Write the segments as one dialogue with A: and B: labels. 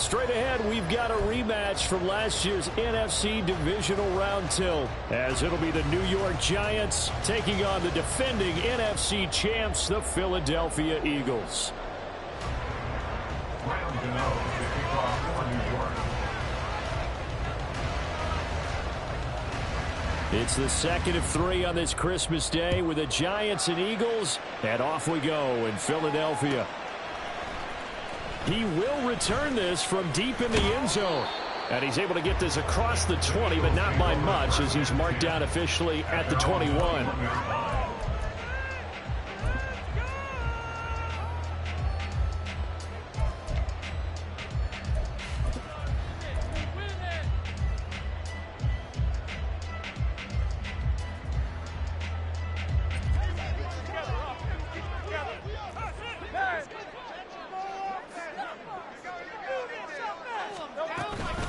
A: straight ahead, we've got a rematch from last year's NFC Divisional Round tilt, as it'll be the New York Giants taking on the defending NFC champs, the Philadelphia Eagles. It's the second of 3 on this Christmas Day with the Giants and Eagles, and off we go in Philadelphia. He will return this from deep in the end zone. And he's able to get this across the 20, but not by much, as he's marked down officially at the 21.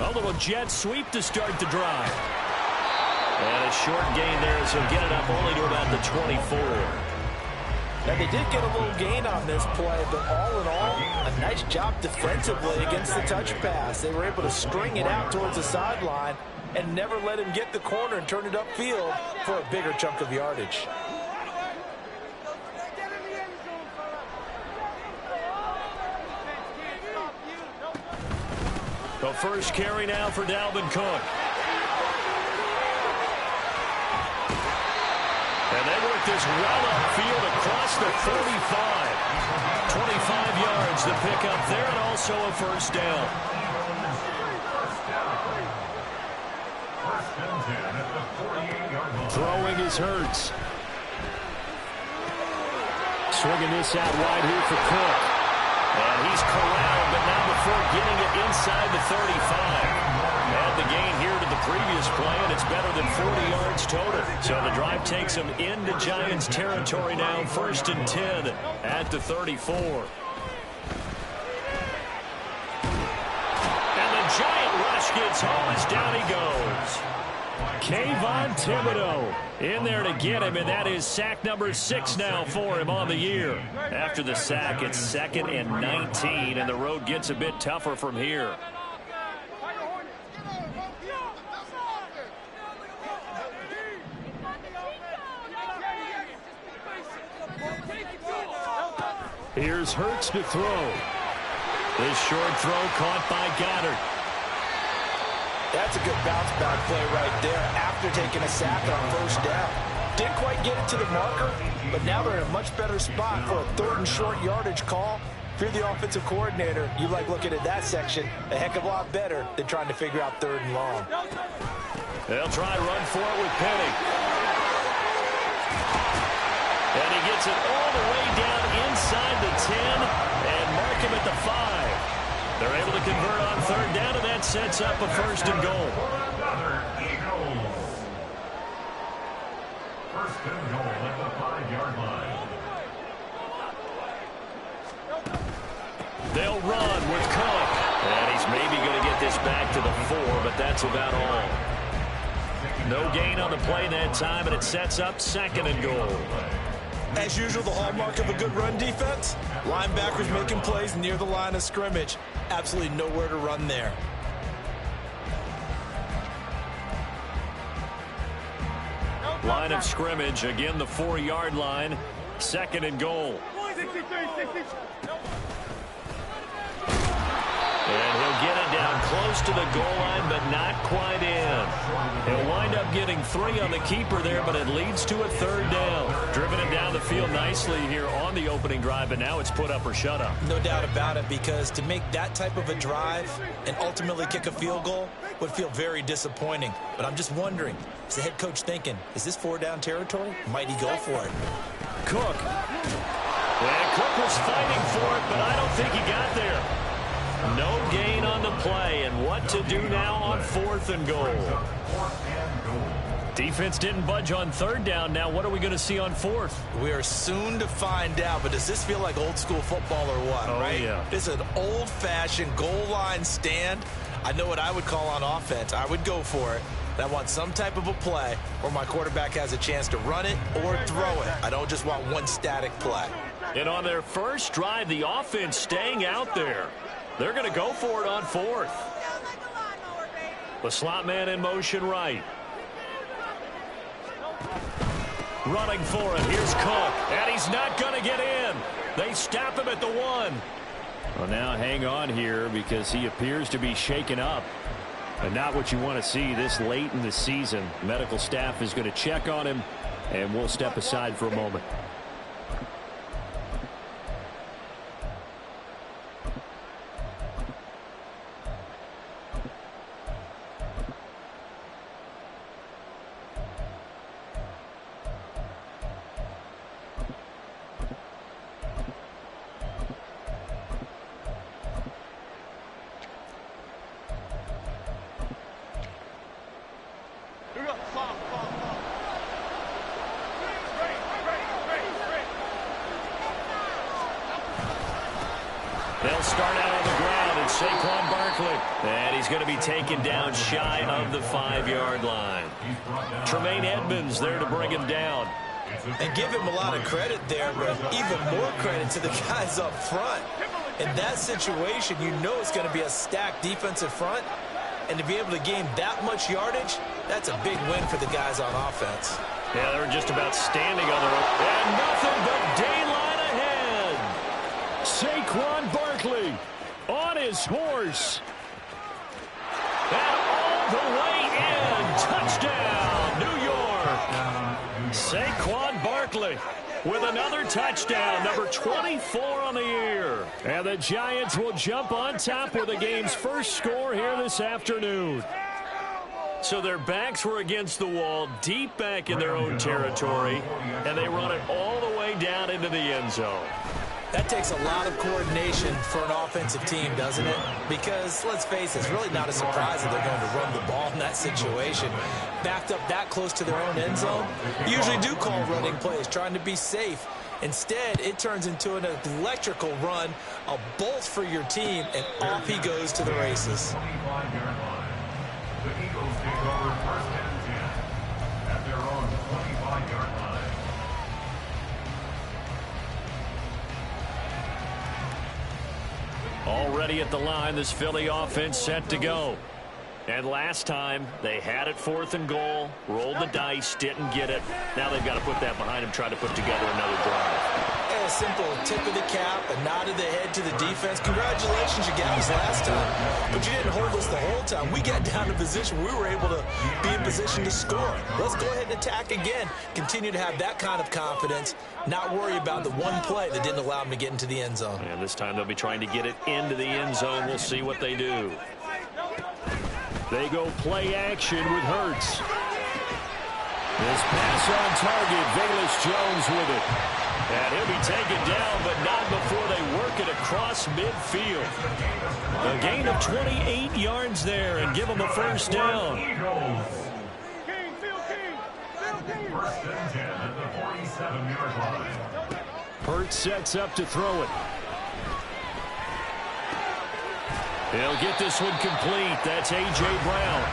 A: A little jet sweep to start the drive. And a short gain there, so get it up only to about the 24.
B: Now, they did get a little gain on this play, but all in all, a nice job defensively against the touch pass. They were able to string it out towards the sideline and never let him get the corner and turn it upfield for a bigger chunk of yardage.
A: The first carry now for Dalvin Cook. And they work this well upfield across the 35. 25 yards to pick up there, and also a first down. Throwing is Hurts. Swinging this out wide here for Cook. And he's corralled, but now before getting it inside the 35. And the gain here to the previous play, and it's better than 40 yards total. So the drive takes him into Giants territory now, 1st and 10 at the 34. And the Giant rush gets home as down he goes. Kayvon Thibodeaux in there to get him, and that is sack number 6 now for him on the year. After the sack, it's 2nd and 19, and the road gets a bit tougher from here. Here's Hurts to throw. This short throw caught by Goddard.
B: That's a good bounce back play right there after taking a sack on first down. Didn't quite get it to the marker, but now they're in a much better spot for a 3rd and short yardage call. If you're the offensive coordinator, you like looking at that section a heck of a lot better than trying to figure out 3rd and long.
A: They'll try run for it with Penny. And he gets it all the way down inside the 10 and mark him at the 5. They're able to convert on 3rd down, and that sets up a 1st and goal.
C: 1st and goal at the 5-yard line.
A: They'll run with Cook. And he's maybe going to get this back to the 4, but that's about all. No gain on the play that time, and it sets up 2nd and goal.
B: As usual, the hallmark of a good run defense, linebackers making plays near the line of scrimmage. Absolutely nowhere to run there.
A: Line of scrimmage, again the 4-yard line, 2nd and goal. And he'll get it down close to the goal line, but not quite in. He'll wind up getting 3 on the keeper there, but it leads to a 3rd down. Driven it down the field nicely here on the opening drive, but now it's put up or shut up.
B: No doubt about it, because to make that type of a drive and ultimately kick a field goal would feel very disappointing. But I'm just wondering, is the head coach thinking, is this 4-down territory? Might he go for it?
A: Cook. And Cook was fighting for it, but I don't think he got there. No gain on the play, and what to do now on 4th and goal. Defense didn't budge on 3rd down. Now what are we going to see on 4th?
B: We are soon to find out, but does this feel like old school football or what, right?
A: Yeah.
B: This is an old-fashioned goal line stand. I know what I would call on offense. I would go for it. I want some type of a play where my quarterback has a chance to run it or throw it. I don't just want one static play.
A: And on their first drive, the offense staying out there. They're going to go for it on fourth. The slot man in motion right. Running for it. Here's Cook. And he's not going to get in. They stop him at the 1. Well, now hang on here because he appears to be shaken up. And not what you want to see this late in the season. Medical staff is going to check on him, and we'll step aside for a moment. They'll start out on the ground, and Saquon Barkley. And he's going to be taken down shy of the 5-yard line. Tremaine Edmonds there to bring him down.
B: And give him a lot of credit there, but even more credit to the guys up front. In that situation, you know it's going to be a stacked defensive front. And to be able to gain that much yardage, that's a big win for the guys on offense.
A: Yeah, they were just about standing on their own. And nothing but daylight ahead. Saquon Barkley on his horse. And all the way in. Touchdown, New York. Saquon Barkley with another touchdown, number 24 on the year. And the Giants will jump on top with the game's first score here this afternoon. So their backs were against the wall, deep back in their own territory, and they run it all the way down into the end zone.
B: That takes a lot of coordination for an offensive team, doesn't it? Because, let's face it, it's really not a surprise that they're going to run the ball in that situation. Backed up that close to their own end zone, you usually do call running plays, trying to be safe. Instead, it turns into an electrical run, a bolt for your team, and off he goes to the races.
C: 25-yard line. The Eagles take over first and 10 at their own 25-yard line.
A: Already at the line, this Philly offense set to go. And last time, they had it 4th and goal, rolled the dice, didn't get it. Now they've got to put that behind them, try to put together another drive.
B: And a simple tip of the cap, a nod of the head to the defense. Congratulations, you got us last time. But you didn't hold us the whole time. We got down to position. We were able to be in position to score. Let's go ahead and attack again. Continue to have that kind of confidence. Not worry about the one play that didn't allow them to get into the end zone.
A: And this time they'll be trying to get it into the end zone. We'll see what they do. They go play action with Hurts. This pass on target, Velus Jones with it. And he'll be taken down, but not before they work it across midfield. A gain of 28 yards there and give them a first down.
C: First and 10 at the 47-yard line.
A: Hurts sets up to throw it. He'll get this one complete. That's A.J. Brown.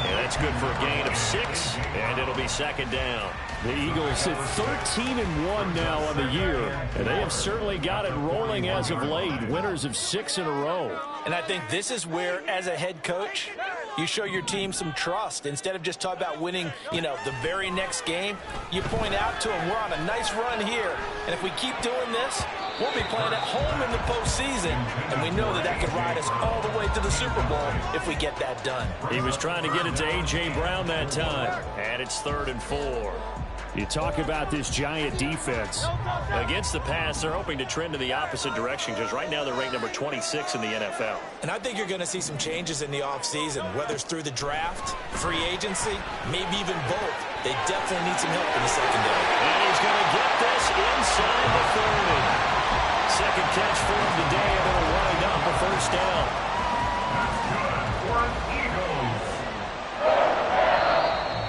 A: And that's good for a gain of 6, and it'll be second down. The Eagles sit 13-1 now on the year, and they have certainly got it rolling as of late. Winners of 6 in a row.
B: And I think this is where, as a head coach, you show your team some trust. Instead of just talking about winning, the very next game, you point out to them, we're on a nice run here. And if we keep doing this, we'll be playing at home in the postseason. And we know that that could ride us all the way to the Super Bowl if we get that done.
A: He was trying to get it to A.J. Brown that time. And it's 3rd and 4. You talk about this Giant defense. Against the pass, they're hoping to trend in the opposite direction because right now they're ranked number 26 in the NFL.
B: And I think you're going to see some changes in the offseason, whether it's through the draft, free agency, maybe even both. They definitely need some help in the secondary.
A: And he's going to get this inside the 30. Second catch for him today, and it'll wind up a first down.
C: That's good for an Eagles.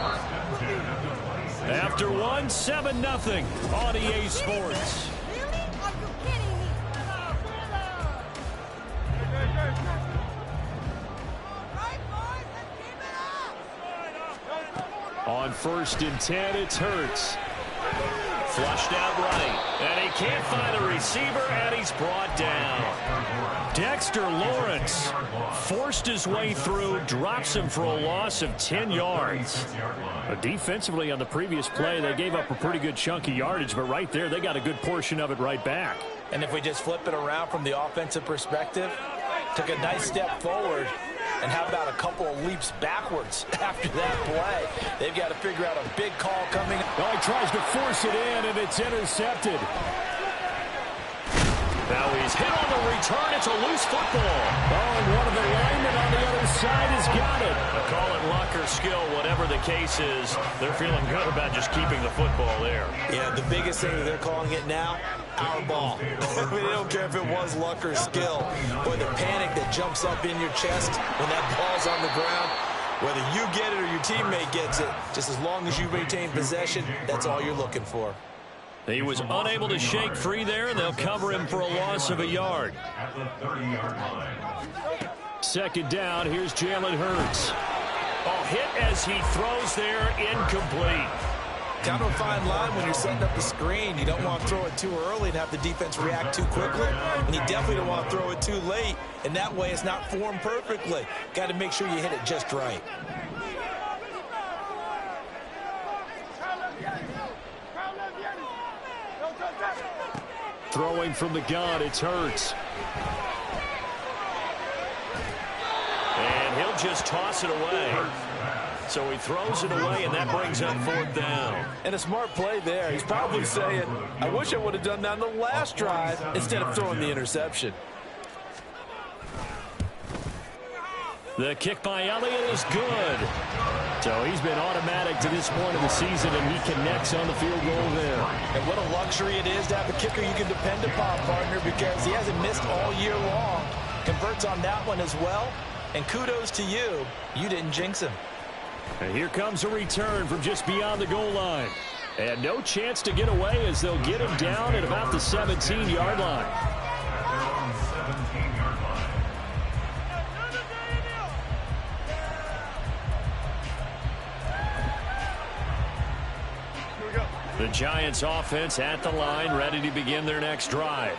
C: First and 10 at the 26.
A: After 1, 7-0 on EA Sports. On 1st and 10, it's Hurts. Flushed out right. And he can't find the receiver, and he's brought down. Dexter Lawrence forced his way through, drops him for a loss of 10 yards. Defensively on the previous play, they gave up a pretty good chunk of yardage, but right there, they got a good portion of it right back.
B: And if we just flip it around from the offensive perspective, took a nice step forward, and how about a couple of leaps backwards after that play? They've got to figure out a big call coming.
A: Oh, he tries to force it in, and it's intercepted. Now he's hit on the return. It's a loose football. Oh, and one of the linemen on the other side has got it. I call it luck or skill, whatever the case is. They're feeling good about just keeping the football there.
B: Yeah, the biggest thing that they're calling it now, our ball. I mean, they don't care if it was luck or skill. Boy, the panic that jumps up in your chest when that ball's on the ground, whether you get it or your teammate gets it, just as long as you maintain possession, that's all you're looking for.
A: He was unable to shake free there, and they'll cover him for a loss of a yard.
C: At the 30-yard line.
A: Second down, here's Jalen Hurts. Oh, hit as he throws there, incomplete.
B: Kind of a fine line when you're setting up the screen. You don't want to throw it too early and have the defense react too quickly, and you definitely don't want to throw it too late, and that way it's not formed perfectly. Got to make sure you hit it just right.
A: Throwing from the gun, it's Hurts. And he'll just toss it away. So he throws it away, and that brings up fourth down.
B: And a smart play there. He's probably saying, I wish I would have done that on the last drive instead of throwing the interception.
A: The kick by Elliott is good. So he's been automatic to this point of the season, and he connects on the field goal there.
B: And what a luxury it is to have a kicker you can depend upon, partner, because he hasn't missed all year long. Converts on that one as well. And kudos to you. You didn't jinx him.
A: And here comes a return from just beyond the goal line. And no chance to get away as they'll get him down at about the 17-yard line.
C: They're on 17-yard line.
A: The Giants offense at the line, ready to begin their next drive.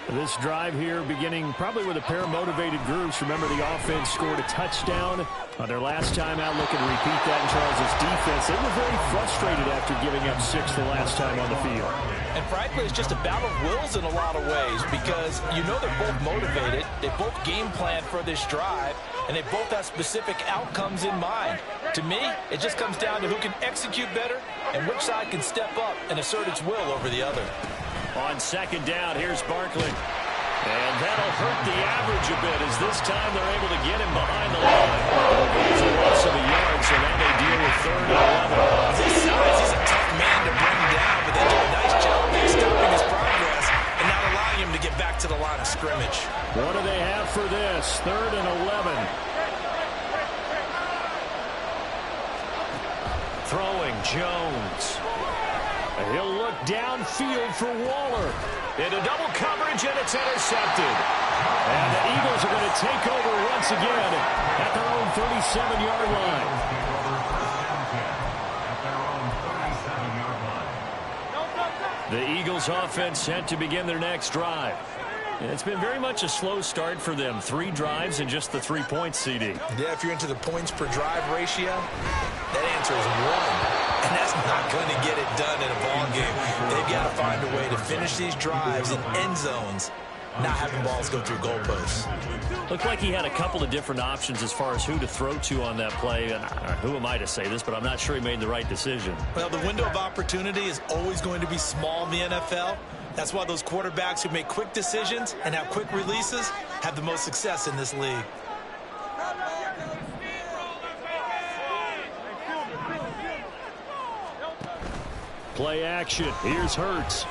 A: This drive here beginning probably with a pair of motivated groups. Remember, the offense scored a touchdown on their last time out. Looking to repeat that in Charles' defense. They were very frustrated after giving up 6 the last time on the field.
B: And frankly, it's just a battle of wills in a lot of ways because you know they're both motivated. They both game plan for this drive, and they both have specific outcomes in mind. To me, it just comes down to who can execute better and which side can step up and assert its will over the other.
A: On second down, here's Barkley. And that'll hurt the average a bit as this time they're able to get him behind the line. It's a loss of a yard, so now they deal with 3rd and 11.
B: His size, he's a tough man to bring down, but they do a nice job of stopping his progress and not allowing him to get back to the line of scrimmage.
A: What do they have for this? 3rd and 11. Throwing Jones. And he'll look downfield for Waller. Into double coverage, and it's intercepted. And the Eagles are going to take over once again at their own 37-yard line. The Eagles offense set to begin their next drive. And it's been very much a slow start for them. 3 drives and just the 3 points, CD.
B: Yeah, if you're into the points per drive ratio, that answer is 1. And that's not going to get it done in a ball game. They've got to find a way to finish these drives in end zones, not having balls go through goalposts.
A: Looked like he had a couple of different options as far as who to throw to on that play. And who am I to say this, but I'm not sure he made the right decision.
B: Well, the window of opportunity is always going to be small in the NFL. That's why those quarterbacks who make quick decisions and have quick releases have the most success in this league.
A: Play action. Here's Hurts.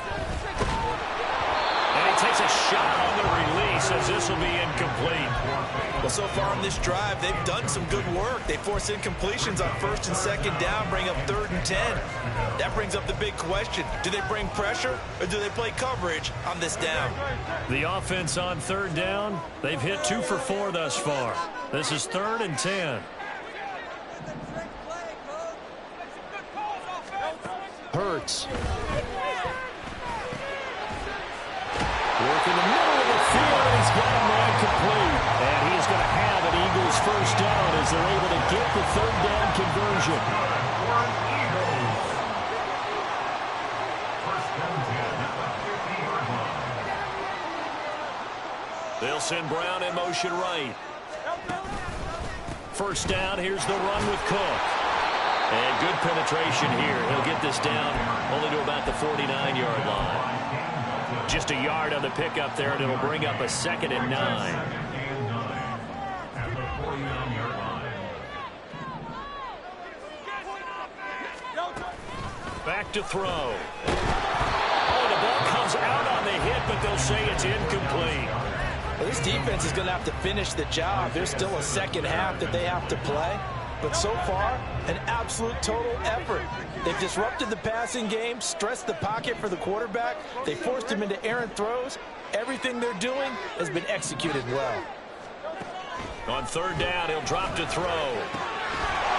A: And he takes a shot on the release as this will be incomplete.
B: Well, so far on this drive, they've done some good work. They force incompletions on 1st and 2nd down, bring up 3rd and 10. That brings up the big question. Do they bring pressure or do they play coverage on this down?
A: The offense on 3rd down, they've hit 2 for 4 thus far. This is 3rd and 10. Hurts. in the middle of the field, and he's got a man complete. And he's going to have an Eagles first down as they're able to get the third down conversion. They'll send Brown in motion right. First down, here's the run with Cook. And good penetration here. He'll get this down only to about the 49-yard line. Just a yard on the pickup there, and it'll bring up a 2nd and 9. Back to throw. Oh, the ball comes out on the hit, but they'll say it's incomplete.
B: Well, this defense is going to have to finish the job. There's still a second half that they have to play. But so far, an absolute total effort. They've disrupted the passing game, stressed the pocket for the quarterback. They forced him into errant throws. Everything they're doing has been executed well.
A: On third down, he'll drop to throw.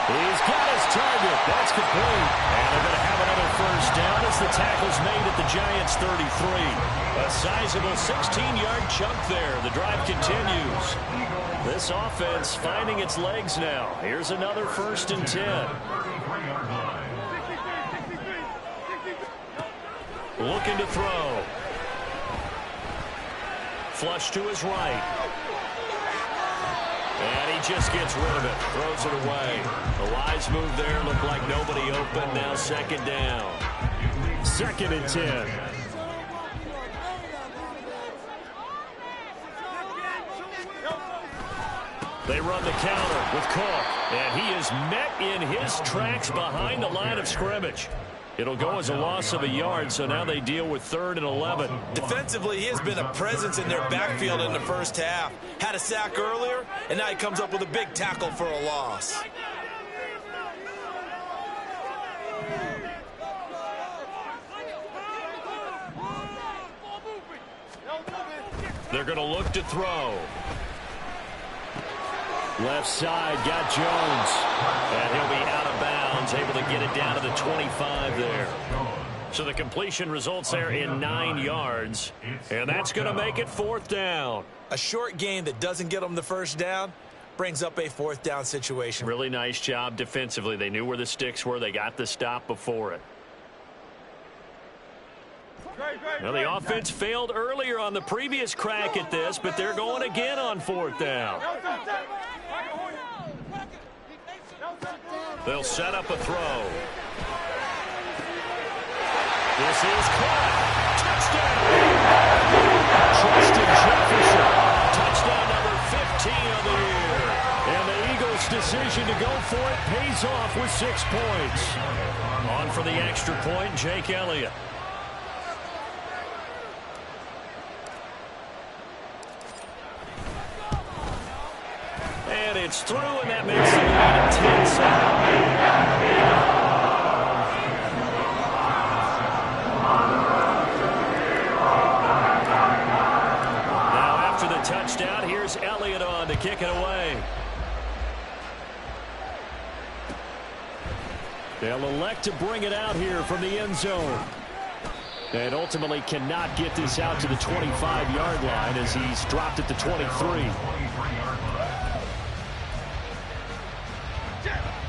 A: He's got his target. That's complete. And they're going to have another first down as the tackle's made at the Giants' 33. A sizable 16-yard chunk there. The drive continues. This offense finding its legs now. Here's another 1st and 10. Looking to throw. Flush to his right. And he just gets rid of it. Throws it away. A wise move there. Looked like nobody open. Now 2nd down. 2nd and 10. They run the counter with Cook. And he is met in his tracks behind the line of scrimmage. It'll go as a loss of a yard, so now they deal with 3rd and 11.
B: Defensively, he has been a presence in their backfield in the first half. Had a sack earlier, and now he comes up with a big tackle for a loss.
A: They're going to look to throw. Left side, got Jones. And he'll be out of bounds, able to get it down to the 25 there. So the completion results there in 9 yards. And that's going to make it 4th down.
B: A short gain that doesn't get them the first down brings up a 4th down situation.
A: Really nice job defensively. They knew where the sticks were. They got the stop before it. Well, the offense failed earlier on the previous crack at this, but they're going again on 4th down. They'll set up a throw. This is caught. Touchdown! Justin Jefferson. Touchdown number 15 of the year. And the Eagles' decision to go for it pays off with 6 points. On for the extra point, Jake Elliott. And it's through, and that makes it a 10-7. Now after the touchdown, here's Elliott on to kick it away. They'll elect to bring it out here from the end zone. And ultimately cannot get this out to the 25-yard line as he's dropped at the 23.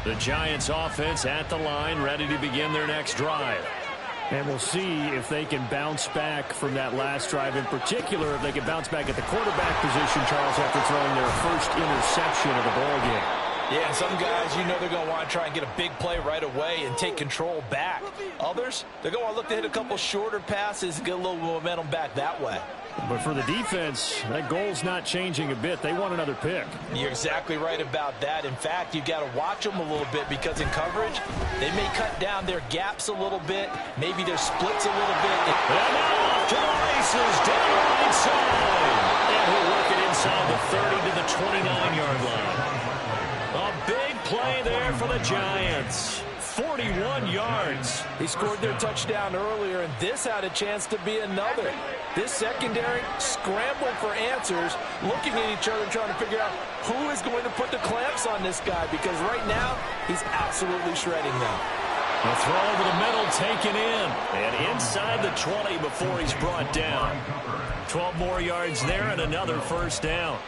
A: The Giants offense at the line, ready to begin their next drive. And we'll see if they can bounce back from that last drive. In particular, if they can bounce back at the quarterback position, Charles, after throwing their first interception of the ballgame.
B: Yeah, and some guys, you know they're going to want to try and get a big play right away and take control back. Others, they're going to look to hit a couple shorter passes and get a little momentum back that way.
A: But for the defense, that goal's not changing a bit. They want another pick.
B: You're exactly right about that. In fact, you've got to watch them a little bit because in coverage, they may cut down their gaps a little bit, maybe their splits a little bit.
A: And now off to the races, down the right side. And he'll work it inside the 30 to the 29-yard line. A big play there for the Giants. 41 yards.
B: He scored their touchdown earlier, and this had a chance to be another. This secondary scrambled for answers, looking at each other, trying to figure out who is going to put the clamps on this guy, because right now, he's absolutely shredding them.
A: A throw over the middle taken in, and inside the 20 before he's brought down. 12 more yards there and another first down.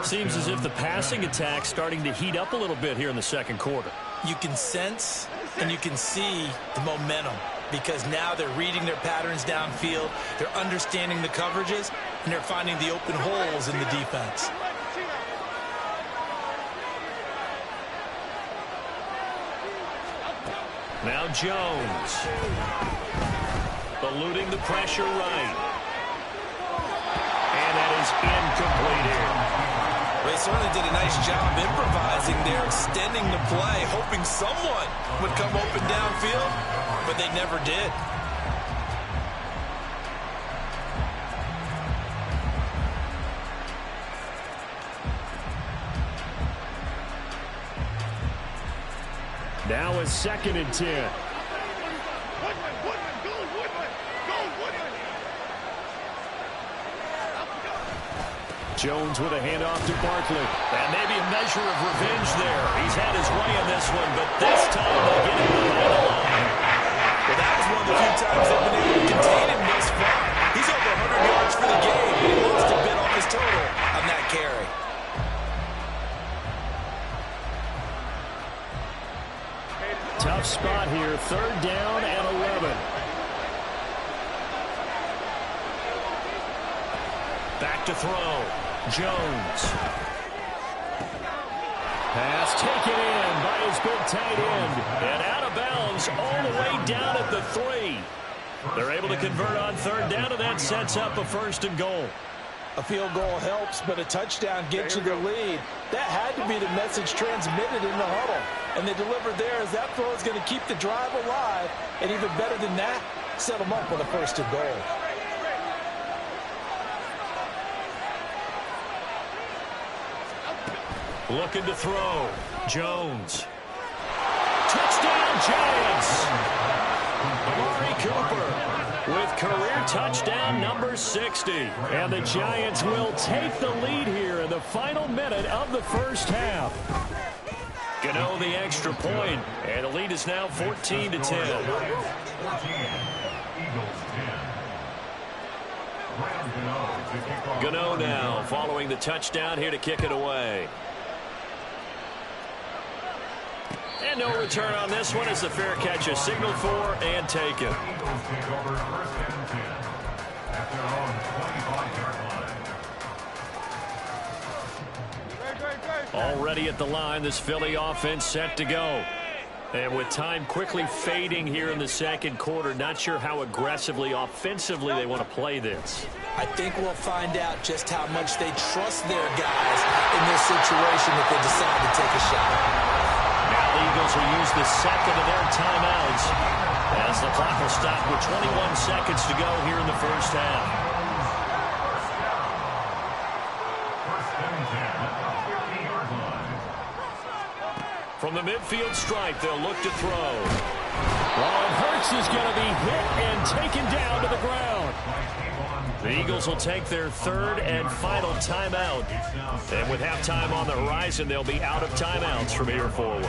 A: Seems as if the passing attack's starting to heat up a little bit here in the second quarter.
B: You can sense and you can see the momentum because now they're reading their patterns downfield, they're understanding the coverages, and they're finding the open holes in the defense.
A: Now Jones. Eluding the pressure right. And that is incomplete here.
B: They certainly did a nice job improvising there, extending the play, hoping someone would come open downfield, but they never did.
A: Now a 2nd and 10. Jones with a handoff to Barkley. And maybe a measure of revenge there. He's had his way in this one, but this time they get him behind the line.
B: Well, that was one of the few times they've been able to contain him this far. He's over 100 yards for the game, but he wants to bid off his total on that carry.
A: Tough spot here. 3rd down and 11. Back to throw. Jones. Pass taken in by his big tight end. And out of bounds all the way down at the 3. They're able to convert on 3rd down, and that sets up a 1st and goal.
B: A field goal helps, but a touchdown gets you the lead. That had to be the message transmitted in the huddle. And they delivered there as that throw is going to keep the drive alive. And even better than that, set them up with a 1st and goal.
A: Looking to throw. Jones. Touchdown, Giants! Amari Cooper with career touchdown number 60. And the Giants will take the lead here in the final minute of the first half. Gano the extra point, and the lead is now 14 to 10. Gano now following the touchdown here to kick it away. And no return on this one as the fair catch is signaled for and taken.
C: Eagles take over 1st and 10 at their own 25-yard line.
A: Already at the line, this Philly offense set to go. And with time quickly fading here in the second quarter, not sure how aggressively, offensively they want to play this.
B: I think we'll find out just how much they trust their guys in this situation if they decide to take a shot.
A: Now the Eagles will use the 2nd of their timeouts as the clock will stop with 21 seconds to go here in the first half.
C: 1st and 10 at the 50-yard line.
A: From the midfield stripe, they'll look to throw. Ron Hurts is going to be hit and taken down to the ground. The Eagles will take their 3rd and final timeout. And with halftime on the horizon, they'll be out of timeouts from here forward.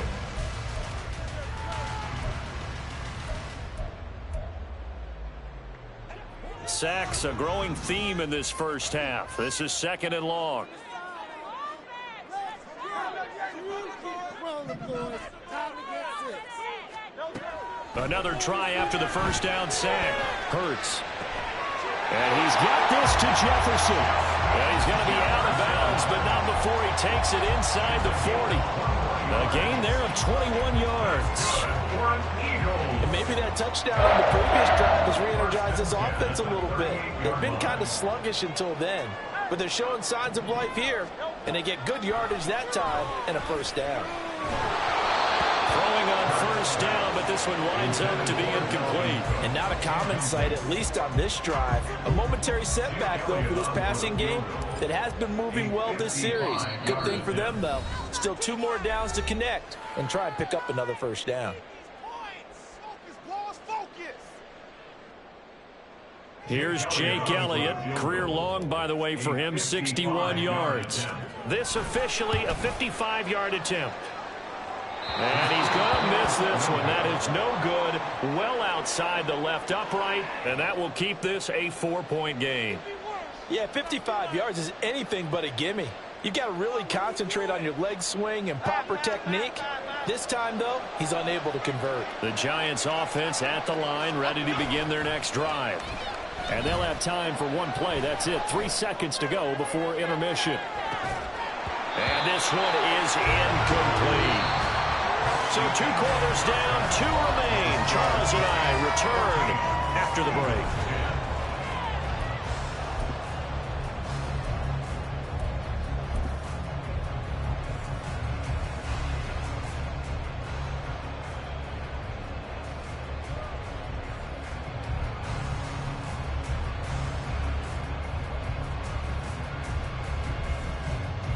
A: Sacks, a growing theme in this first half. This is 2nd and long. Another try after the first down sack. Hurts. And he's got this to Jefferson. And he's going to be out of bounds, but not before he takes it inside the 40. A gain there of 21 yards.
B: And maybe that touchdown on the previous drive has re-energized his offense a little bit. They've been kind of sluggish until then, but they're showing signs of life here, and they get good yardage that time and a 1st down.
A: Throwing on 1st down, but this one winds up to be incomplete.
B: And not a common sight, at least on this drive. A momentary setback, though, for this passing game that has been moving well this series. Good thing for them, though. Still 2 more downs to connect and try and pick up another 1st down.
A: Here's Jake Elliott. Career long, by the way, for him, 61 yards. This officially a 55-yard attempt. And he's going to miss this one. That is no good. Well outside the left upright, and that will keep this a 4-point game.
B: Yeah, 55 yards is anything but a gimme. You've got to really concentrate on your leg swing and proper technique. This time, though, he's unable to convert.
A: The Giants offense at the line, ready to begin their next drive. And they'll have time for one play. That's it. 3 seconds to go before intermission. And this one is incomplete. So 2 quarters down, 2 remain. Charles and I return after the break.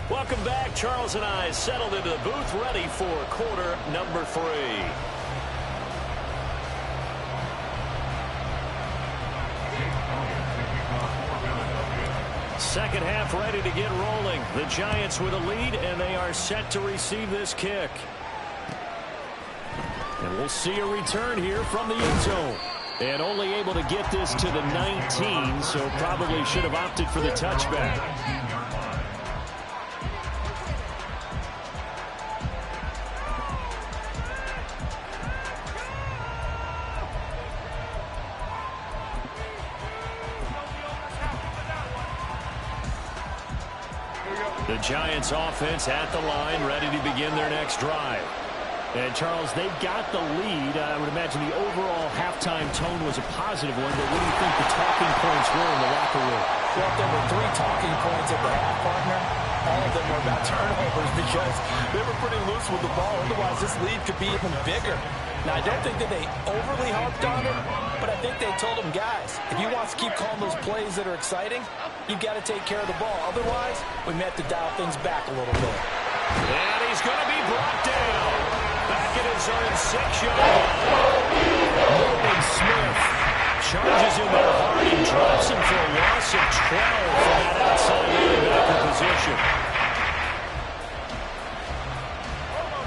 A: Welcome back. Charles and I settled into the booth, ready for quarter number 3. Second half ready to get rolling. The Giants with a lead, and they are set to receive this kick. And we'll see a return here from the end zone. And only able to get this to the 19, so probably should have opted for the touchback. The Giants offense at the line, ready to begin their next drive. And, Charles, they've got the lead. I would imagine the overall halftime tone was a positive one, but what do you think the talking points were in the locker room?
B: Well, there were 3 talking points at the half, partner. All of them were about turnovers because they were pretty loose with the ball. Otherwise, this lead could be even bigger. Now, I don't think that they overly harped on it, but I think they told them, guys, if you want to keep calling those plays that are exciting, you've got to take care of the ball. Otherwise, we may have to dial things back a little bit.
A: And he's going to be brought down. Back at his own 6-yard line. Nolan Smith charges in there hard and drops him for a loss of 12 from that outside linebacker position.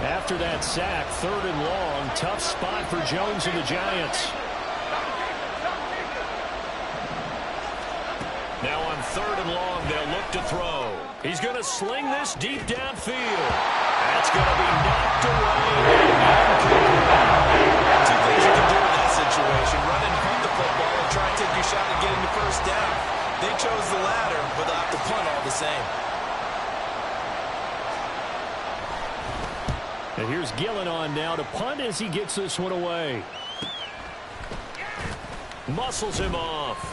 A: After that sack, 3rd and long, tough spot for Jones and the Giants. Now on 3rd and long, they'll look to throw. He's going to sling this deep downfield. That's going to be knocked away.
B: 2 things you can do in that situation. Run and punt the football and try and take your shot at getting the first down. They chose the latter, but they'll have to punt all the same.
A: And here's Gillen on now to punt as he gets this one away. Muscles him off.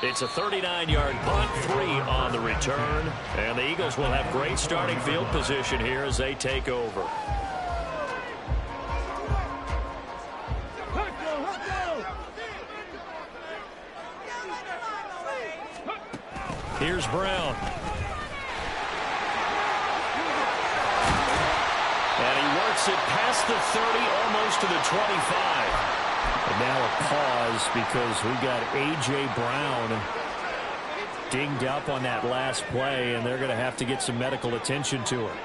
A: It's a 39-yard punt, 3 on the return. And the Eagles will have great starting field position here as they take over. Here's Brown. And he works it past the 30, almost to the 25. And now a pause because we got A.J. Brown dinged up on that last play, and they're going to have to get some medical attention to him.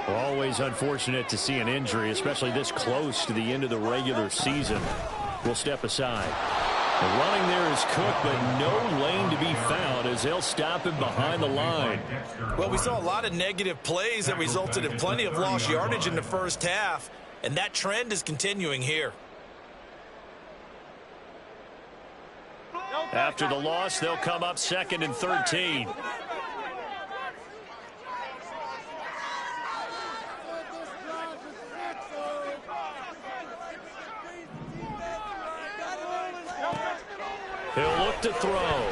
A: Always unfortunate to see an injury, especially this close to the end of the regular season. We'll step aside. The running there is Cook, but no lane to be found as they'll stop him behind the line.
B: Well, we saw a lot of negative plays that resulted in plenty of lost yardage in the first half, and that trend is continuing here.
A: After the loss, they'll come up 2nd and 13. He'll look to throw.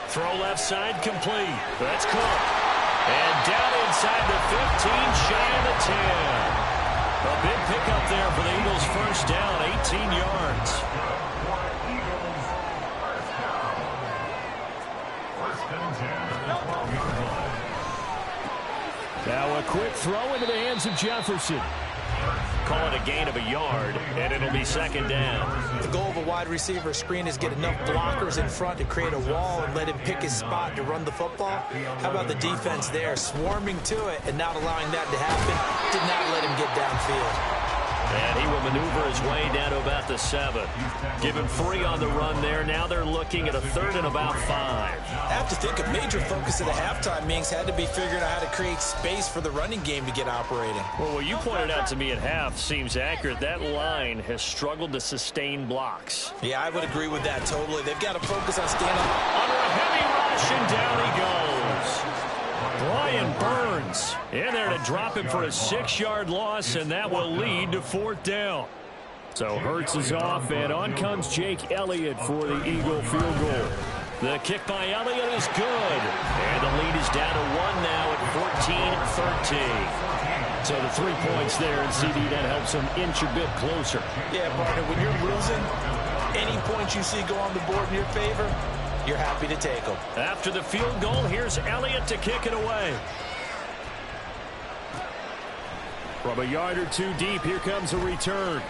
A: Throw left side complete. That's Cook. And down inside the 15, shy of the 10. A big pickup there for the Eagles' first down, 18 yards. Now a quick throw into the hands of Jefferson. Call it a gain of a yard, and it'll be 2nd down.
B: The goal of a wide receiver screen is get enough blockers in front to create a wall and let him pick his spot to run the football. How about the defense there, swarming to it and not allowing that to happen? Did not let him get downfield.
A: And he will maneuver his way down to about the 7. Give him 3 on the run there. Now they're looking at a 3rd and about 5.
B: I have to think a major focus at the halftime means had to be figuring out how to create space for the running game to get operating.
A: Well, what you pointed out to me at half seems accurate. That line has struggled to sustain blocks.
B: Yeah, I would agree with that totally. They've got to focus on staying
A: Under a heavy rush, and down he goes. Brian Burns in there to drop him for a 6-yard loss, and that will lead to 4th down. So Hurts is off, and on comes Jake Elliott for the Eagle field goal. The kick by Elliott is good, and the lead is down to 1 now at 14-13. So the 3 points there, and CD, that helps them inch a bit closer.
B: Yeah, partner, when you're losing, any points you see go on the board in your favor, you're happy to take them.
A: After the field goal, here's Elliott to kick it away. From a yard or 2 deep, here comes a return.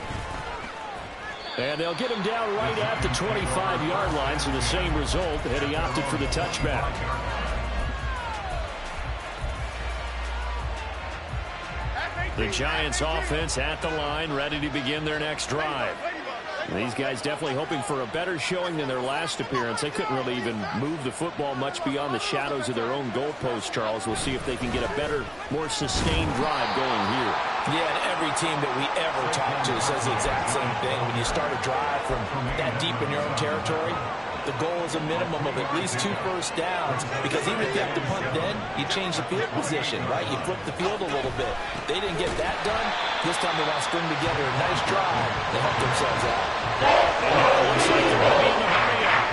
A: And they'll get him down right at the 25-yard line, so the same result, and he opted for the touchback. The Giants offense at the line, ready to begin their next drive. These guys definitely hoping for a better showing than their last appearance. They couldn't really even move the football much beyond the shadows of their own goalpost, Charles. We'll see if they can get a better, more sustained drive going here.
B: Yeah, and every team that we ever talk to says the exact same thing. When you start a drive from that deep in your own territory, the goal is a minimum of at least 2 first downs, because even if you have to punt then, you change the field position, right? You flip the field a little bit. They didn't get that done. This time they want to string together a nice drive to help themselves out.
A: Looks like they're going to be in a hurry up.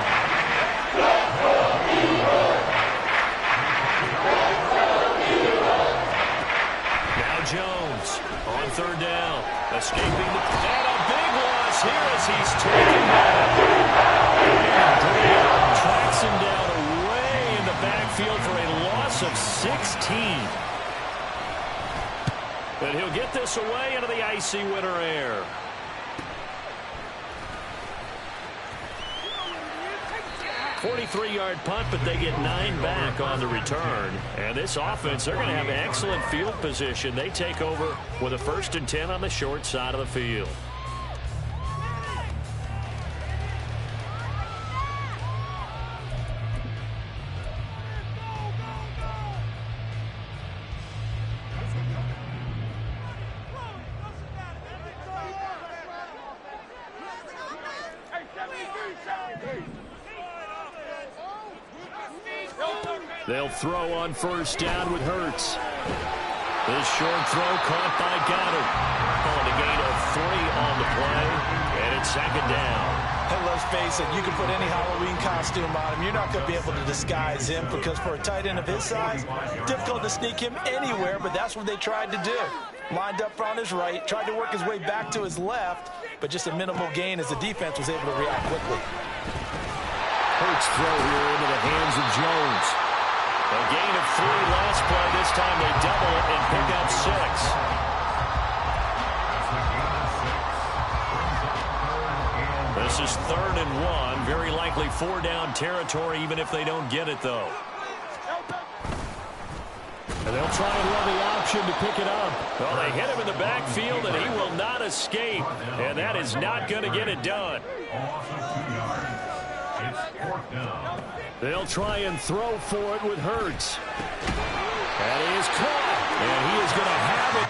A: Now Jones on 3rd down, escaping the and a big loss here as he's taken down. Tracks him down away in the backfield for a loss of 16. But he'll get this away into the icy winter air. A 43-yard punt, but they get 9 back on the return. And this offense, they're going to have excellent field position. They take over with a 1st and 10 on the short side of the field. They'll throw on 1st down with Hurts. This short throw caught by Goddard. On a gain of 3 on the play, and it's 2nd down.
B: And let's face it, you can put any Halloween costume on him. You're not going to be able to disguise him, because for a tight end of his size, difficult to sneak him anywhere, but that's what they tried to do. Lined up on his right, tried to work his way back to his left, but just a minimal gain as the defense was able to react quickly.
A: Hurts throw here into the hands of Jones. A gain of 3 last play. This time they double it and pick up 6. This is 3rd and 1. Very likely 4-down territory, even if they don't get it, though. And they'll try and run the option to pick it up. Well, they hit him in the backfield, and he will not escape. And that is not going to get it done. They'll try and throw for it with Hurts. And he is caught. And he is going to have it.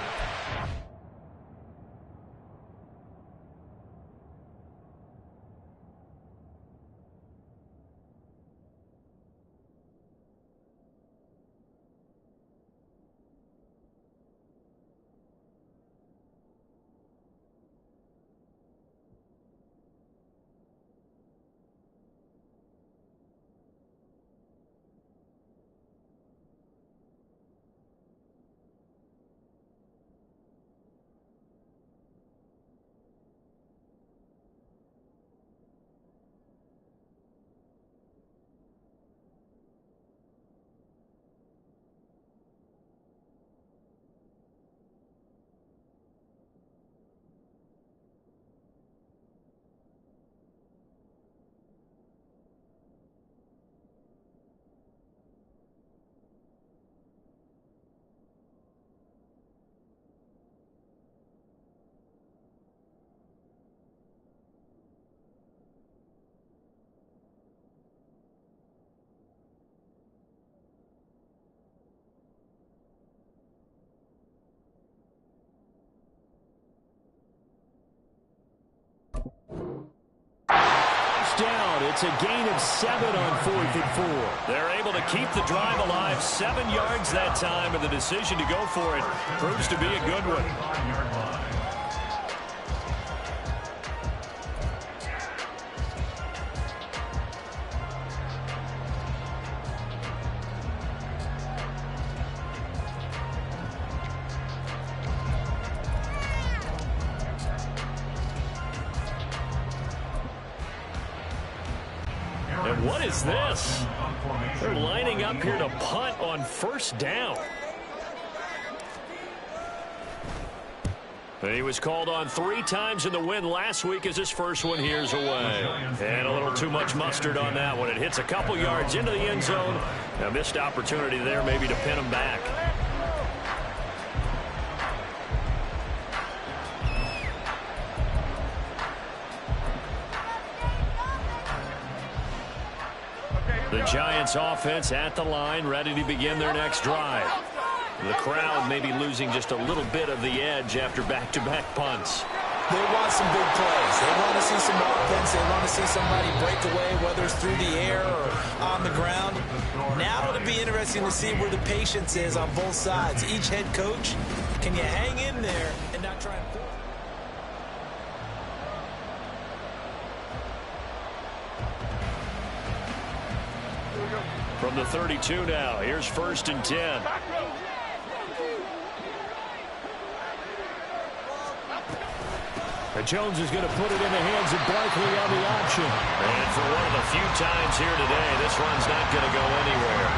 A: out. It's a gain of 7 on 4th and 4.
D: They're able to keep the drive alive. 7 yards that time, and the decision to go for it proves to be a good one.
A: And what is this? They're lining up here to punt on 1st down. He was called on 3 times in the win last week as his first one here's away. And a little too much mustard on that one. It hits a couple yards into the end zone. A missed opportunity there maybe to pin him back. The Giants offense at the line, ready to begin their next drive. The crowd may be losing just a little bit of the edge after back-to-back punts.
B: They want some big plays. They want to see some offense. They want to see somebody break away, whether it's through the air or on the ground. Now it'll be interesting to see where the patience is on both sides. Each head coach, can you hang in there and not try and force?
A: From the 32 now, here's 1st and 10. Jones is going to put it in the hands of Barkley on the option.
D: And for one of the few times here today, this run's not going to go anywhere.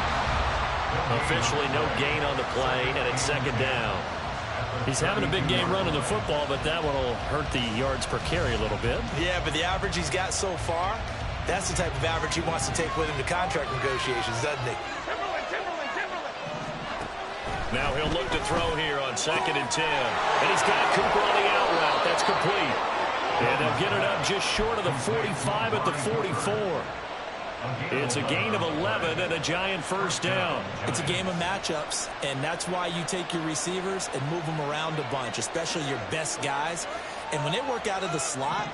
D: Officially no gain on the play, and it's 2nd down.
A: He's having a big game running the football, but that one will hurt the yards per carry a little bit.
B: Yeah, but the average he's got so far, that's the type of average he wants to take with him to contract negotiations, doesn't he?
A: Now he'll look to throw here on 2nd and 10. And he's got Cooper on the out route. That's complete. And they'll get it up just short of the 45 at the 44. It's a gain of 11 and a Giant 1st down.
B: It's a game of matchups, and that's why you take your receivers and move them around a bunch, especially your best guys. And when they work out of the slot,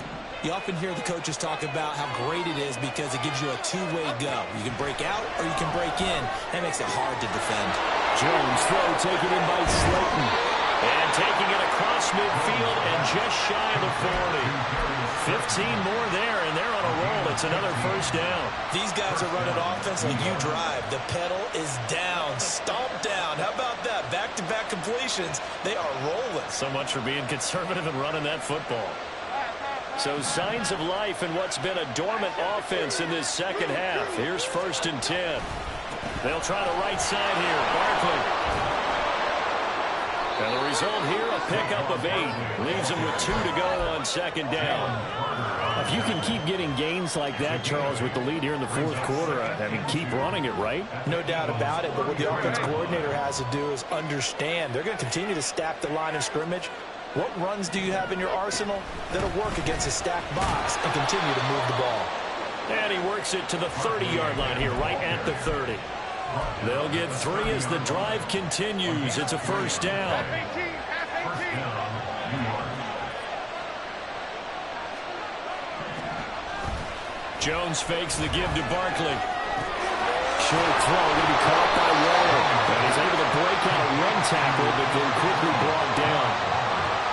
B: you often hear the coaches talk about how great it is because it gives you a two-way go. You can break out or you can break in. That makes it hard to defend.
A: Jones throw taken in by Slayton. And taking it across midfield and just shy of the 40. 15 more there, and they're on a roll. It's another 1st down.
B: These guys are running offense like you drive. The pedal is down, stomp down. How about that? Back-to-back completions. They are rolling.
A: So much for being conservative and running that football. So signs of life in what's been a dormant offense in this 2nd half. Here's 1st and 10. They'll try the right side here. Barkley. And the result here, a pickup of 8. Leaves them with 2 to go on 2nd down. If you can keep getting gains like that, Charles, with the lead here in the 4th quarter, I mean, keep running it, right?
B: No doubt about it, but what the offense coordinator has to do is understand. They're going to continue to stack the line of scrimmage. What runs do you have in your arsenal that'll work against a stacked box and continue to move the ball?
A: And he works it to the 30-yard line here, right at the 30. They'll get 3 as the drive continues. It's a 1st down. Jones fakes the give to Barkley. Short throw, going to be caught by Waller. And he's able to break out a run tackle, but then quickly brought down.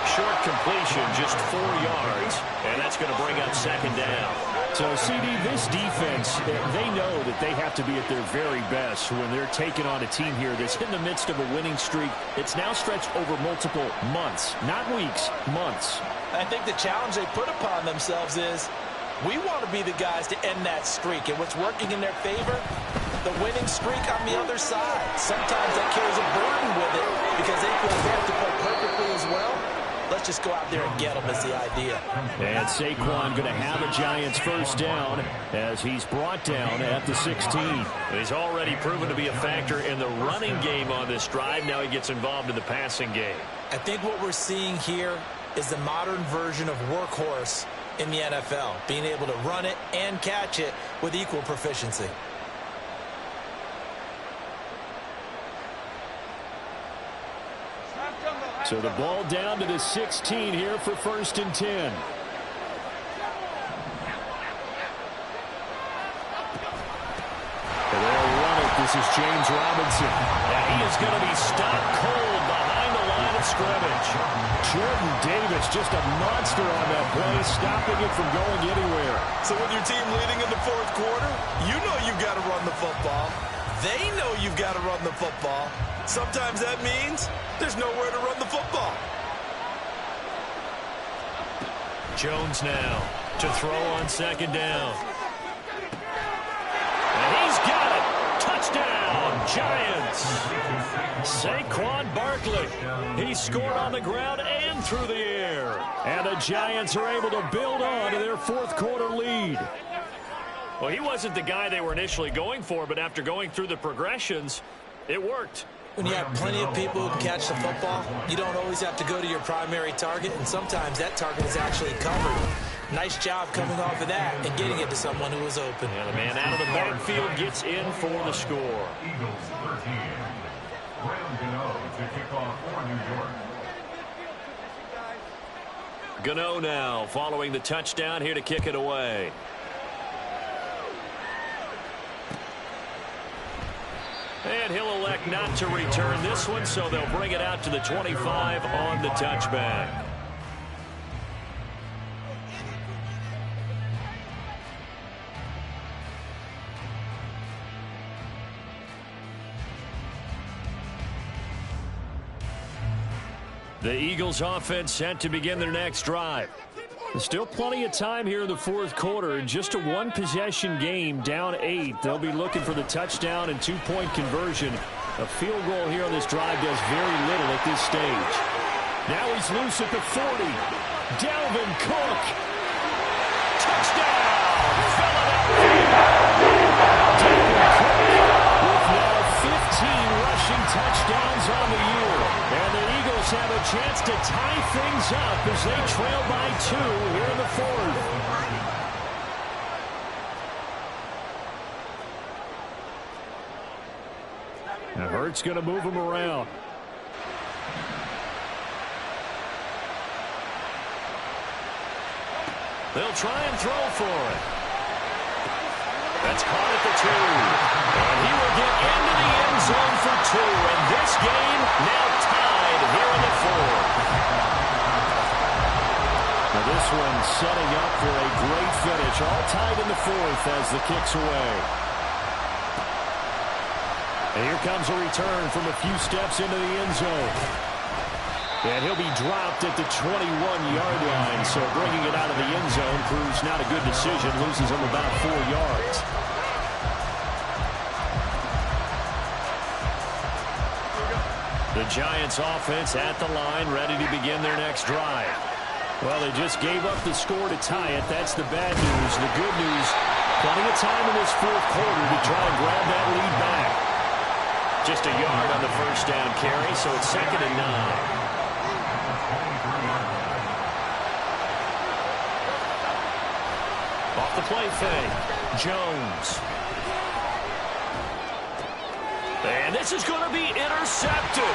A: Short completion, just 4 yards, and that's going to bring up 2nd down. So, CD, this defense, they know that they have to be at their very best when they're taking on a team here that's in the midst of a winning streak. It's now stretched over multiple months, not weeks, months.
B: I think the challenge they put upon themselves is we want to be the guys to end that streak, and what's working in their favor, the winning streak on the other side. Sometimes that carries a burden with it because they feel they have to play perfectly as well. Let's just go out there and get them is the idea.
A: And Saquon going to have a Giants 1st down as he's brought down at the 16. He's already proven to be a factor in the running game on this drive. Now he gets involved in the passing game.
B: I think what we're seeing here is the modern version of workhorse in the NFL, being able to run it and catch it with equal proficiency.
A: So the ball down to the 16 here for 1st and 10. is James Robinson.
D: And he is going to be stopped cold behind the line of scrimmage.
A: Jordan Davis, just a monster on that play, stopping it from going anywhere.
B: So with your team leading in the fourth quarter, you know you've got to run the football. They know you've got to run the football. Sometimes that means there's nowhere to run the football.
D: Jones now to throw on second down. And he's got it. Touchdown, Giants. Saquon Barkley. He scored on the ground and through the air.
A: And the Giants are able to build on to their fourth quarter lead.
D: Well, he wasn't the guy they were initially going for, but after going through the progressions, it worked.
B: When you have plenty of people who can catch the football, you don't always have to go to your primary target, and sometimes that target is actually covered. Nice job coming off of that and getting it to someone who was open.
D: Yeah, the man out of the backfield gets in for the score.
C: Eagles 13. Graham Gano to kick off for New York.
D: Gano now following the touchdown here to kick it away. And he'll elect not to return this one, so they'll bring it out to the 25 on the touchback. The Eagles offense set to begin their next drive.
A: Still plenty of time here in the fourth quarter. Just a one-possession game, down 8. They'll be looking for the touchdown and two-point conversion. A field goal here on this drive does very little at this stage. Now he's loose at the 40. Dalvin Cook.
D: Touchdown, Philadelphia.
A: Dalvin Cook with now 15 rushing touchdowns on the year. And the Eagles have a chance to tie things up as they trail by 2 here in the fourth. Now Hurts going to move him around.
D: They'll try and throw for it. That's caught at the 2. And he will get into the end zone for 2. And this game now tied here in the fourth.
A: Now this one setting up for a great finish. All tied in the fourth as the kick's away. And here comes a return from a few steps into the end zone. And he'll be dropped at the 21-yard line. So bringing it out of the end zone proves not a good decision. Loses him about 4 yards.
D: The Giants offense at the line, ready to begin their next drive.
A: Well, they just gave up the score to tie it. That's the bad news. The good news, plenty of time in this fourth quarter to try and grab that lead back.
D: Just a yard on the first down carry, so it's 2nd and 9. Off the play fake, Jones. And this is going to be intercepted.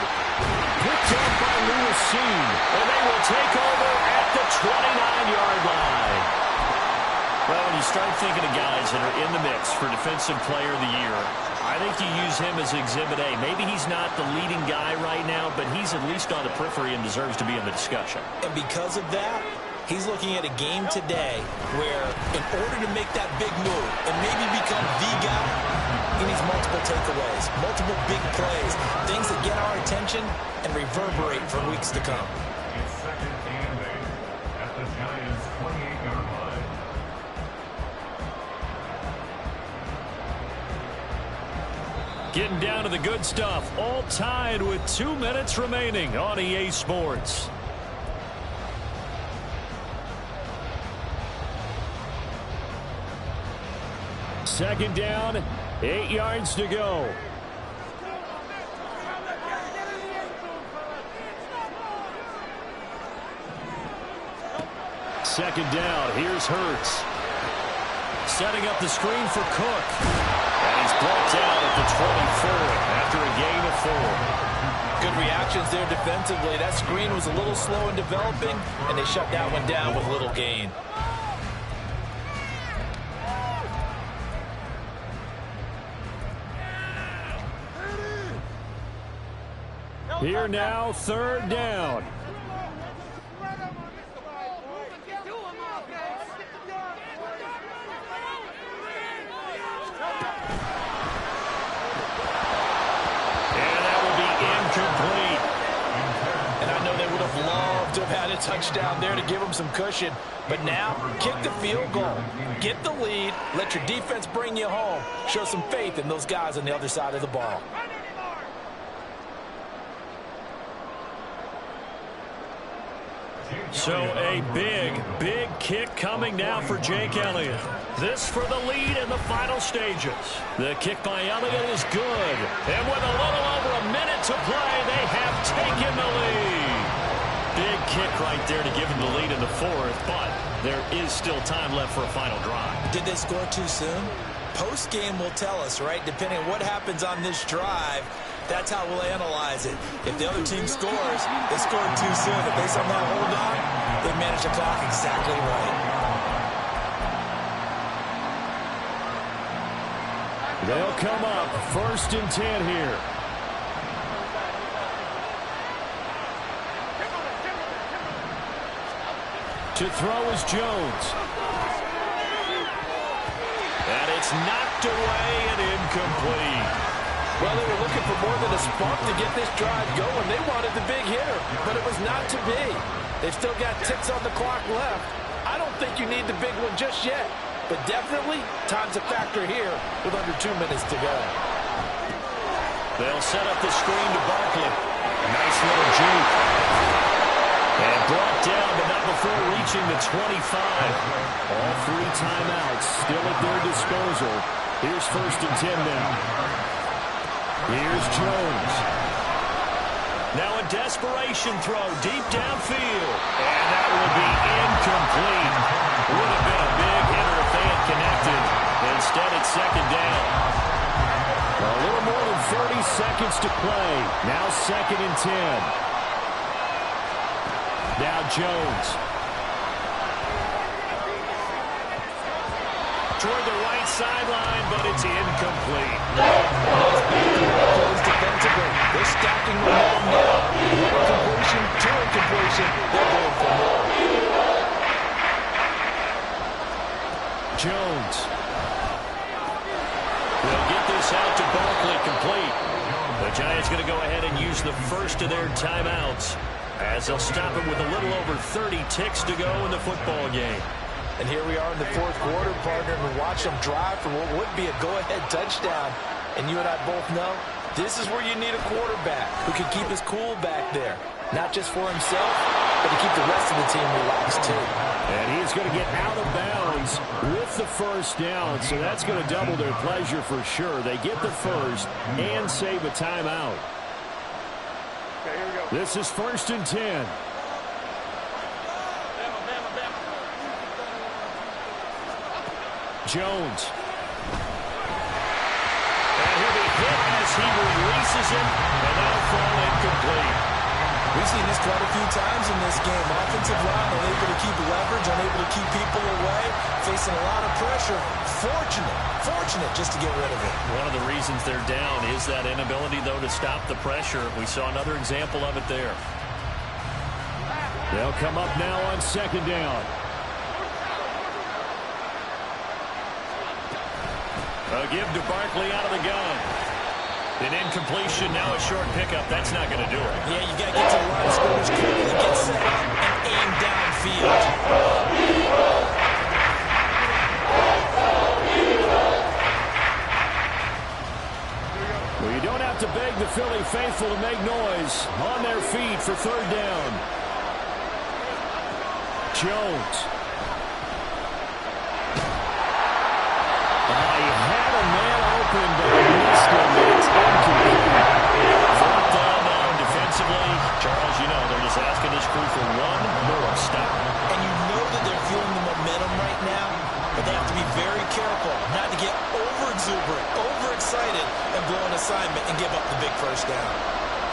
A: Picked up by Lewis Cine.
D: And they will take over at the 29-yard line. Well, when you start thinking of guys that are in the mix for Defensive Player of the Year, I think you use him as Exhibit A. Maybe he's not the leading guy right now, but he's at least on the periphery and deserves to be in the discussion.
B: And because of that, he's looking at a game today where in order to make that big move and maybe become the guy, he needs multiple takeaways, multiple big plays, things that get our attention and reverberate for weeks to come.
C: It's 2nd and 8 at the Giants' 28-yard line.
A: Getting down to the good stuff. All tied with 2 minutes remaining on EA Sports. Second down, 8 yards to go. Second down, here's Hurts. Setting up the screen for Cook. And he's brought down at the 24 after a gain of 4.
B: Good reactions there defensively. That screen was a little slow in developing, and they shut that one down with little gain.
A: Here now, third down.
B: To have had a touchdown there to give them some cushion. But now, kick the field goal. Get the lead. Let your defense bring you home. Show some faith in those guys on the other side of the ball.
D: So a big kick coming now for Jake Elliott. This for the lead in the final stages. The kick by Elliott is good. And with a little over a minute to play, they have taken the lead. Big kick right there to give them the lead in the fourth, but there is still time left for a final drive.
B: Did they score too soon? Post-game will tell us, right? Depending on what happens on this drive, that's how we'll analyze it. If the other team scores, they scored too soon. If they somehow hold on, they manage the clock exactly right.
A: They'll come up 1st and 10 here. To throw is Jones.
D: And it's knocked away and incomplete.
B: Well, they were looking for more than a spark to get this drive going. They wanted the big hitter, but it was not to be. They've still got ticks on the clock left. I don't think you need the big one just yet, but definitely time's a factor here with under 2 minutes to go.
D: They'll set up the screen to Barkley. Nice little juke. And brought down, but not before reaching the 25.
A: All 3 timeouts still at their disposal. Here's 1st and 10 now. Here's Jones.
D: Now a desperation throw deep downfield. And that will be incomplete. Would have been a big hitter if they had connected. Instead, it's 2nd down.
A: A little more than 30 seconds to play. Now 2nd and 10. Now Jones.
D: Toward the right sideline, but it's incomplete.
B: Defensively, they're stacking momentum now. One completion, 2 incompletion. They're going for more.
A: Jones.
D: They'll get this out to Barkley, complete. The Giants going to go ahead and use the first of their timeouts, as they'll stop it with a little over 30 ticks to go in the football game.
B: And here we are in the 4th quarter, partner, and watch them drive for what would be a go-ahead touchdown. And you and I both know this is where you need a quarterback who can keep his cool back there. Not just for himself, but to keep the rest of the team relaxed too.
A: And he's going to get out of bounds with the 1st down, so that's going to double their pleasure for sure. They get the first and save a timeout.
E: Okay, here we go.
A: This is 1st and 10. Jones.
D: And he'll be hit as he releases it, and that'll fall incomplete.
B: We've seen this quite a few times in this game. Offensive line unable to keep leverage, unable to keep people away, facing a lot of pressure. Fortunate just to get rid of it.
D: One of the reasons they're down is that inability, though, to stop the pressure. We saw another example of it there.
A: They'll come up now on 2nd down.
D: A give to Barkley out of the gun. An incompletion, now a short pickup. That's not going to do it.
B: Yeah, you got to get to the line of scrimmage quickly, get set up, and aim downfield.
A: Well, you don't have to beg the Philly faithful to make noise. On their feet for 3rd down. Jones. He had a man open, but he missed him. It's incomplete.
D: 4th down now defensively. Charles, you know, they're just asking this crew for one more stop.
B: And you know that they're feeling the momentum right now, but they have to be very careful not to get over-exuberant, overexcited, and blow an assignment and give up the big 1st down.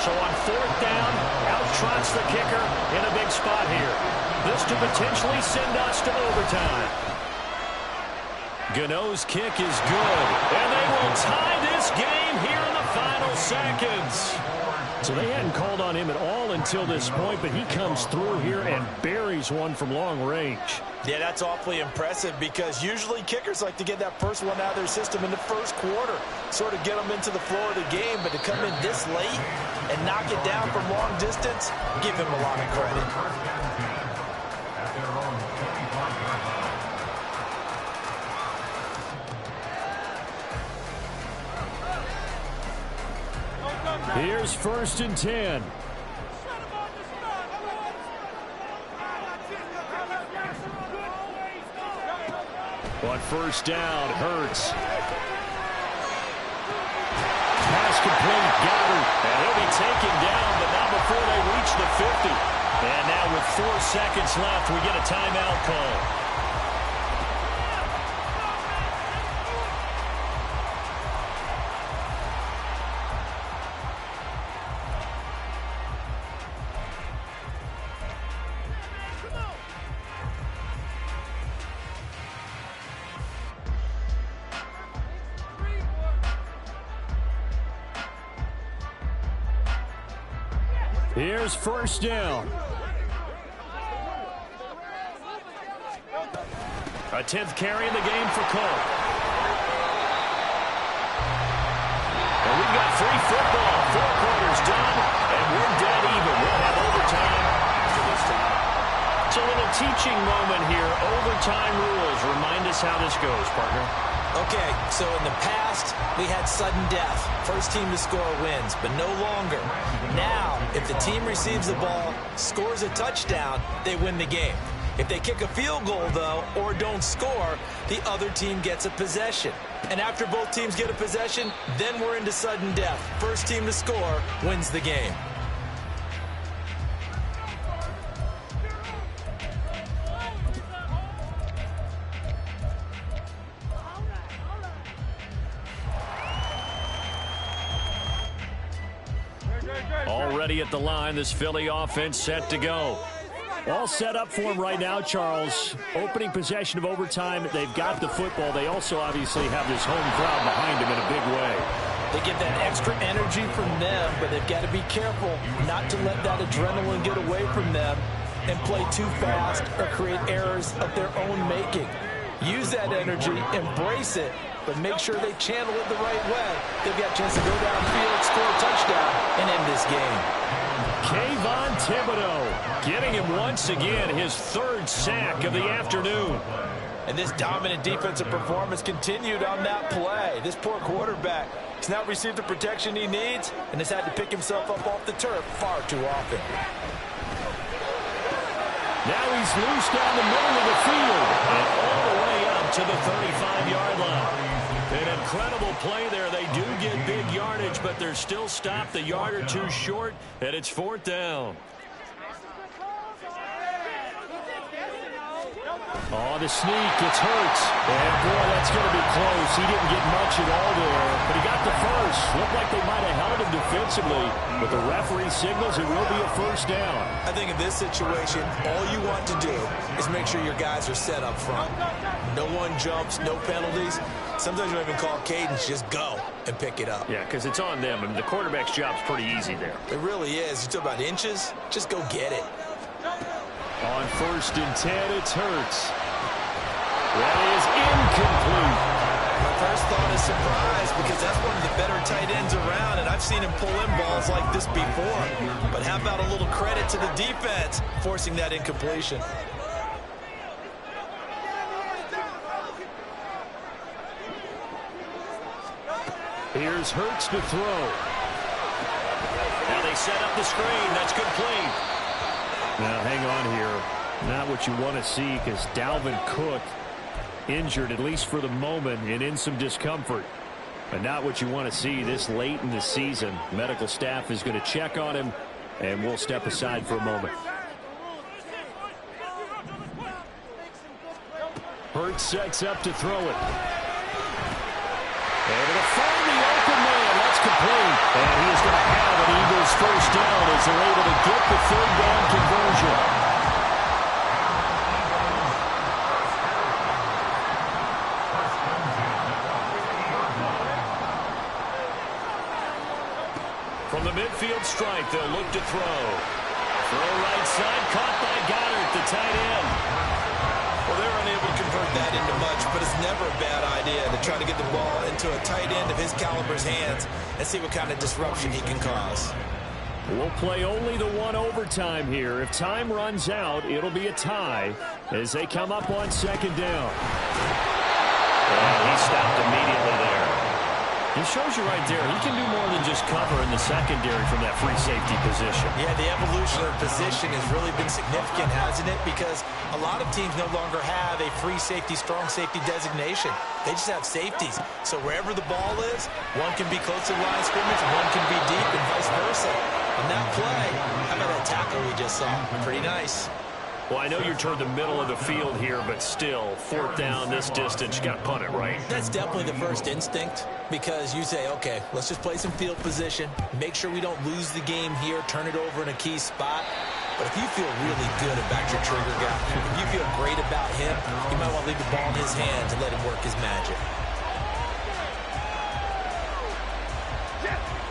D: So on 4th down, out trots the kicker in a big spot here. This to potentially send us to overtime. Gano's kick is good, and they will tie this game here in the final seconds.
A: So they hadn't called on him at all until this point, but he comes through here and buries one from long range.
B: Yeah, that's awfully impressive because usually kickers like to get that first one out of their system in the first quarter, sort of get them into the flow of the game, but to come in this late and knock it down from long distance, give him a lot of credit.
C: At their own 25-yard line.
A: Here's 1st and 10. On 1st down, Hurts. Pass complete, Goddard. And he'll be taken down, but not before they reach the 50. And now with 4 seconds left, we get a timeout call. Here's 1st down. A 10th carry in the game for Cole. And we've got free football. 4 quarters done, and we're dead even. We'll have overtime after this time. It's a little teaching moment here. Overtime rules. Remind us how this goes, partner.
B: Okay, so in the past, we had sudden death. First team to score wins, but no longer. Now, if the team receives the ball, scores a touchdown, they win the game. If they kick a field goal, though, or don't score, the other team gets a possession. And after both teams get a possession, then we're into sudden death. First team to score wins the game.
A: Already at the line, this Philly offense set to go. All set up for him right now, Charles. Opening possession of overtime. They've got the football. They also obviously have this home crowd behind them in a big way.
B: They get that extra energy from them, but they've got to be careful not to let that adrenaline get away from them and play too fast or create errors of their own making. Use that energy, embrace it, but make sure they channel it the right way. They've got a chance to go downfield, score a touchdown, and end this game.
A: Kayvon Thibodeaux getting him once again his 3rd sack of the afternoon.
B: And this dominant defensive performance continued on that play. This poor quarterback has not received the protection he needs and has had to pick himself up off the turf far too often.
A: Now he's loose down the middle of the field and all the way up to the 35-yard line. An incredible play there. They do get big yardage, but they're still stopped a yard or two short, and it's 4th down. Oh, the sneak. It's Hurts. And, boy, that's going to be close. He didn't get much at all there, but he got the first. Looked like they might have held him defensively, but the referee signals it will be a 1st down.
B: I think in this situation, all you want to do is make sure your guys are set up front. No one jumps, no penalties. Sometimes you don't even call cadence, just go and pick it up.
D: Yeah, because it's on them. I mean, the quarterback's job's pretty easy there.
B: It really is. You talk about inches, just go get it.
A: On 1st and 10, it's Hurts. That is incomplete.
B: My first thought is surprise because that's one of the better tight ends around, and I've seen him pull in balls like this before. But how about a little credit to the defense forcing that incompletion?
A: Here's Hurts to throw.
D: Now they set up the screen. That's complete.
A: Now, hang on here. Not what you want to see because Dalvin Cook injured, at least for the moment, and in some discomfort. But not what you want to see this late in the season. Medical staff is going to check on him, and we'll step aside for a moment. Hurts sets up to throw it. And it'll find the open man. That's complete. And he is going to have an Eagles 1st down as they're able to get the 3rd down conversion. From the midfield stripe,
D: looking to throw. Throw right side, caught by Goddard, the tight end.
B: Well, they're unable to convert that into much, but it's never a bad idea to try to get the ball into a tight end of his caliber's hands and see what kind of disruption he can cause.
A: We'll play only the one overtime here. If time runs out, it'll be a tie as they come up on second down.
D: And he stopped immediately there. He shows you right there, he can do more than just cover in the secondary from that free safety position.
B: Yeah, the evolution of position has really been significant, hasn't it? Because a lot of teams no longer have a free safety, strong safety designation. They just have safeties. So wherever the ball is, one can be close to the line of scrimmage, one can be deep, and vice versa. On that play, how about that tackle we just saw? Pretty nice.
D: Well, I know you're toward the middle of the field here, but still, fourth down this distance, you got to punt it, right?
B: That's definitely the first instinct, because you say, okay, let's just play some field position, make sure we don't lose the game here, turn it over in a key spot. But if you feel really good about your trigger guy, if you feel great about him, you might want to leave the ball in his hands and let him work his magic.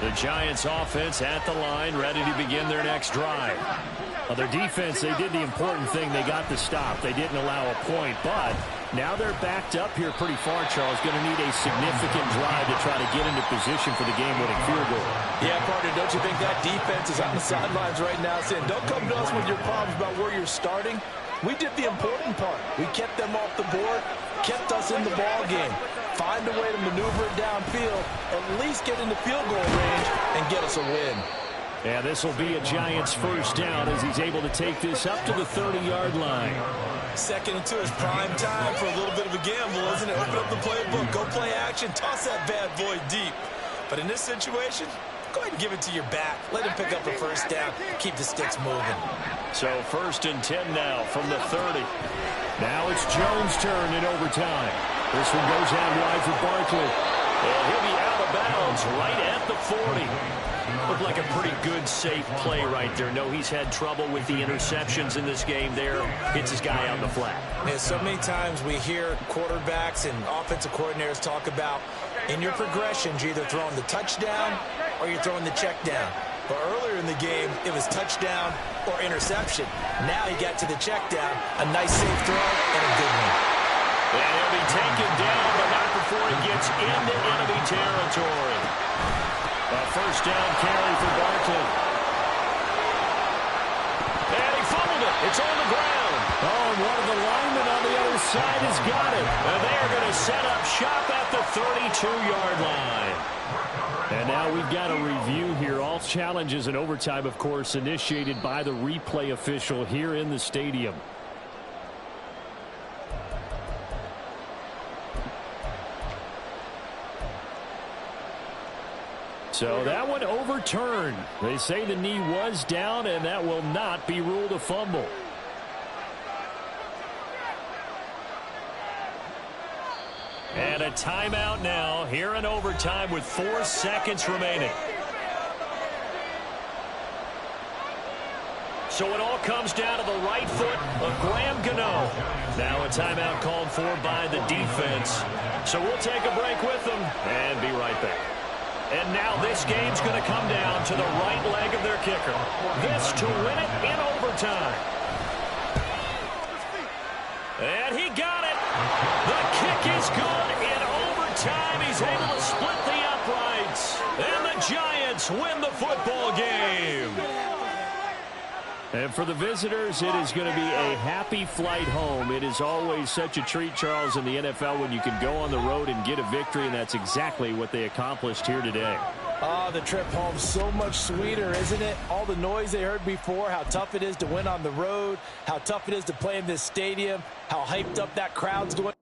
A: The Giants offense at the line, ready to begin their next drive. Well, their defense, they did the important thing. They got the stop. They didn't allow a point, but now they're backed up here pretty far, Charles. Going to need a significant drive to try to get into position for the game-winning field goal.
B: Yeah, partner, don't you think that defense is on the sidelines right now saying, don't come to us with your problems about where you're starting. We did the important part. We kept them off the board, kept us in the ball game. Find a way to maneuver it downfield, at least get into field goal range, and get us a win.
A: Yeah, this will be a Giants first down as he's able to take this up to the 30-yard line.
B: Second and 2 is prime time for a little bit of a gamble, isn't it? Open up the playbook, go play action, toss that bad boy deep. But in this situation, go ahead and give it to your back. Let him pick up a first down, keep the sticks moving.
D: So first and 10 now from the 30.
A: Now it's Jones' turn in overtime. This one goes out wide for Barkley.
D: And he'll be out of bounds right at the 40. Looked like a pretty good, safe play right there. No, he's had trouble with the interceptions in this game there. Hits his guy out in the flat.
B: Yeah, so many times we hear quarterbacks and offensive coordinators talk about in your progressions, you're either throwing the touchdown or you're throwing the check down. But earlier in the game, it was touchdown or interception. Now he got to the check down, a nice safe throw, and a good one.
D: And he'll be taken down, but not before he gets into enemy territory.
A: A first down carry for Barkley.
D: And he fumbled it. It's on the ground.
A: Oh, and one of the linemen on the other side has got it.
D: And they are going to set up shop at the 32-yard line.
A: And now we've got a review here. All challenges in overtime, of course, initiated by the replay official here in the stadium. So that one overturned. They say the knee was down, and that will not be ruled a fumble.
D: And a timeout now here in overtime with 4 seconds remaining. So it all comes down to the right foot of Graham Gano. Now a timeout called for by the defense. So we'll take a break with them and be right back. And now this game's going to come down to the right leg of their kicker. This to win it in overtime. And he got it. The kick is good in overtime. He's able to split the uprights. And the Giants win the football game.
A: And for the visitors, it is going to be a happy flight home. It is always such a treat, Charles, in the NFL when you can go on the road and get a victory, and that's exactly what they accomplished here today.
B: Oh, the trip home so much sweeter, isn't it? All the noise they heard before, how tough it is to win on the road, how tough it is to play in this stadium, how hyped up that crowd's going.